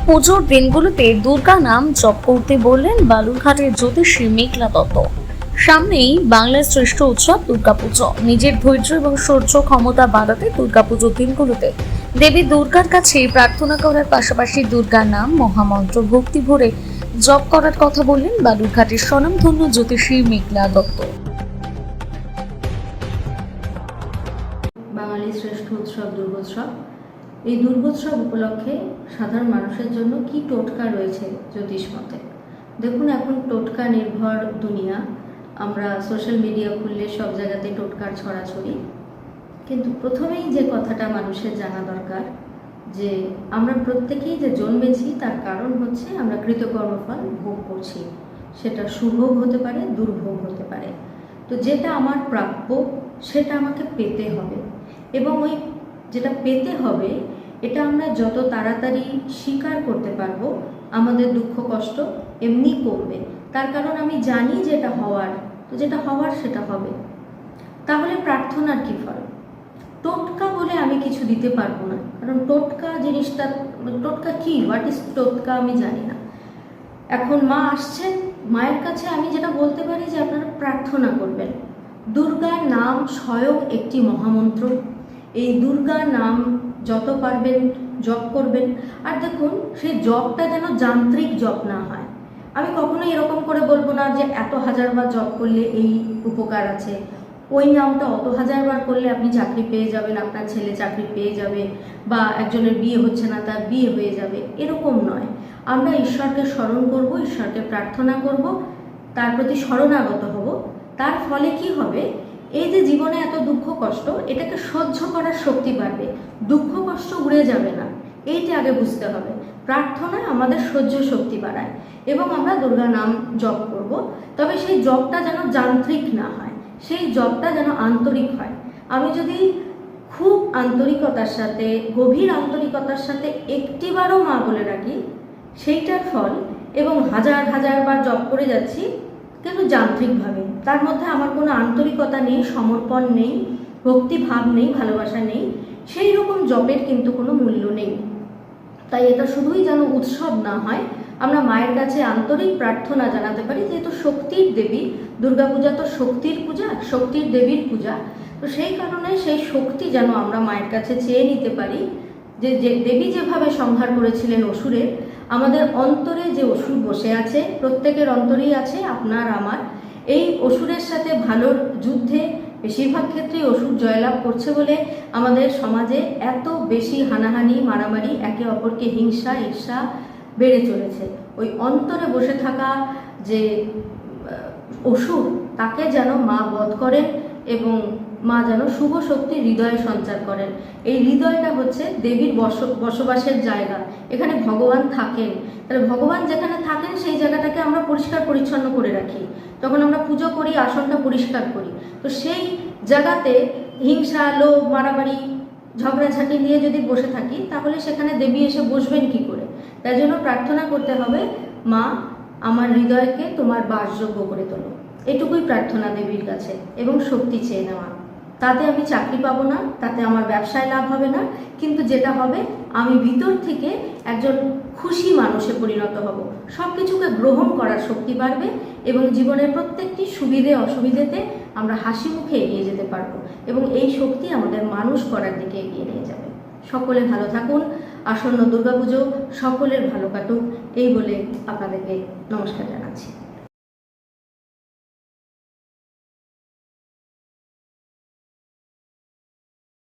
পুজোর দিনগুলোতে দুর্গা নাম জপ করতে বললেন বালুরঘাটের জ্যোতিষী মেঘলা দত্ত। সামনেই বাংলার শ্রেষ্ঠ উৎসব দুর্গাপুজো। নিজের ধৈর্য এবং সহ্য ক্ষমতা বাড়াতে দুর্গাপুজোর দিনগুলোতে দেবী দুর্গার কাছে প্রার্থনা করার পাশাপাশি দুর্গার নাম মহামন্ত্র ভক্তি ভরে জপ করার কথা বললেন বালুরঘাটের স্বনামধন্য জ্যোতিষী মেঘলা দত্ত। বাঙালির শ্রেষ্ঠ উৎসব দুর্গোৎসব। এই দুর্গোৎসব উপলক্ষে সাধারণ মানুষের জন্য কি টোটকা রয়েছে জ্যোতিষ মতে? দেখুন, এখন টোটকা নির্ভর দুনিয়া। আমরা সোশ্যাল মিডিয়া খুললে সব জায়গাতে টোটকার ছড়াছড়ি। কিন্তু প্রথমেই যে কথাটা মানুষের জানা দরকার, যে আমরা প্রত্যেকেই যে জন্মেছি তার কারণ হচ্ছে আমরা কৃতকর্মফল ভোগ করছি। সেটা শুভোগ হতে পারে, দুর্ভোগ হতে পারে। তো যেটা আমার প্রাপ্য সেটা আমাকে পেতে হবে, এবং ওই যেটা পেতে হবে এটা আমরা যত তাড়াতাড়ি স্বীকার করতে পারবো আমাদের দুঃখ কষ্ট এমনি কমবে। তার কারণ আমি জানি যেটা হওয়ার, তো যেটা হওয়ার সেটা হবে। তাহলে প্রার্থনার কি ফল? টোটকা বলে আমি কিছু দিতে পারবো না, কারণ টোটকা জিনিসটা, টোটকা কি, হোয়াট ইজ টোটকা আমি জানি না। এখন মা আসছেন, মায়ের কাছে আমি যেটা বলতে পারি যে আপনারা প্রার্থনা করবেন। দুর্গার নাম স্বয়ং একটি মহামন্ত্র। এই দুর্গার নাম যত পারবেন জপ করবেন। আর দেখুন, সেই জপটা যেন যান্ত্রিক জপ না হয়। আমি কখনোই এরকম করে বলবো না যে এত হাজারবার জপ করলে এই উপকার আছে, ওই নামটা অত হাজারবার করলে আপনি চাকরি পেয়ে যাবেন, আপনার ছেলে চাকরি পেয়ে যাবে, বা একজনের বিয়ে হচ্ছে না তার বিয়ে হয়ে যাবে, এরকম নয়। আমরা ঈশ্বরকে স্মরণ করব, ঈশ্বরকে প্রার্থনা করব, তার প্রতি শরণাগত হব। তার ফলে কি হবে? এই যে জীবনে এত দুঃখ কষ্ট, এটাকে সহ্য করার শক্তি বাড়বে। দুঃখ কষ্ট উড়ে যাবে না, এইটা আগে বুঝতে হবে। প্রার্থনা আমাদের সহ্য শক্তি বাড়ায়, এবং আমরা দুর্গা নাম জপ করব। তবে সেই জপটা যেন যান্ত্রিক না হয়, সেই জপটা যেন আন্তরিক হয়। আমি যদি খুব আন্তরিকতার সাথে, গভীর আন্তরিকতার সাথে একটিবারও মা বলে রাখি, সেইটার ফল, এবং হাজার হাজারবার জপ করে যাচ্ছি কিন্তু যান্ত্রিকভাবে, তার মধ্যে আমার কোনো আন্তরিকতা নেই, সমর্পণ নেই, ভক্তিভাব নেই, ভালোবাসা নেই, সেই রকম জপের কিন্তু কোনো মূল্য নেই। তাই এটা শুধুই যেন উৎসব না হয়, আমরা মায়ের কাছে আন্তরিক প্রার্থনা জানাতে পারি। যেহেতু শক্তির দেবী, দুর্গাপূজা তো শক্তির পূজা, শক্তির দেবীর পূজা। তো সেই কারণে সেই শক্তি যেন আমরা মায়ের কাছে চেয়ে নিতে পারি। যে দেবী যেভাবে সংহার করেছিলেন অসুরের, আমাদের অন্তরে যে অসুর বসে আছে, প্রত্যেকের অন্তরেই আছে, আপনার আমার। এই অসুরের সাথে ভালোর যুদ্ধে বেশিরভাগ ক্ষেত্রেই অসুর জয়লাভ করছে বলে আমাদের সমাজে এত বেশি হানাহানি, মারামারি, একে অপরকে হিংসা, ঈর্ষা বেড়ে চলেছে। ওই অন্তরে বসে থাকা যে অসুর, তাকে যেন মা বধ করেন, এবং মা যেন শুভ শক্তি হৃদয়ে সঞ্চার করেন। এই হৃদয়টা হচ্ছে দেবীর বসবাসের জায়গা, এখানে ভগবান থাকেন। তাহলে ভগবান যেখানে থাকেন সেই জায়গাটাকে আমরা পরিষ্কার পরিচ্ছন্ন করে রাখি। তখন আমরা পুজো করি, আসনটা পরিষ্কার করি। তো সেই জায়গাতে হিংসা, লোভ, মারামারি, ঝগড়াঝাঁটি নিয়ে যদি বসে থাকি, তাহলে সেখানে দেবী এসে বসবেন কি করে? তাই জন্য প্রার্থনা করতে হবে, মা আমার হৃদয়কে তোমার বাসযোগ্য করে তোলো। এটুকুই প্রার্থনা দেবীর কাছে, এবং শক্তি চেয়ে নেওয়া। তাতে আমি চাকরি পাবো না, তাতে আমার ব্যবসায় লাভ হবে না, কিন্তু যেটা হবে, আমি ভিতর থেকে একজন খুশি মানুষে পরিণত হব। সব কিছুকে গ্রহণ করার শক্তি বাড়বে, এবং জীবনের প্রত্যেকটি সুবিধে অসুবিধেতে আমরা হাসি মুখে এগিয়ে যেতে পারবো, এবং এই শক্তি আমাদের মানুষ করার দিকে এগিয়ে নিয়ে যাবে। সকলে ভালো থাকুন। আসন্ন দুর্গাপুজো সকলের ভালো কাটুক, এই বলে আপনাদেরকে নমস্কার জানাচ্ছি।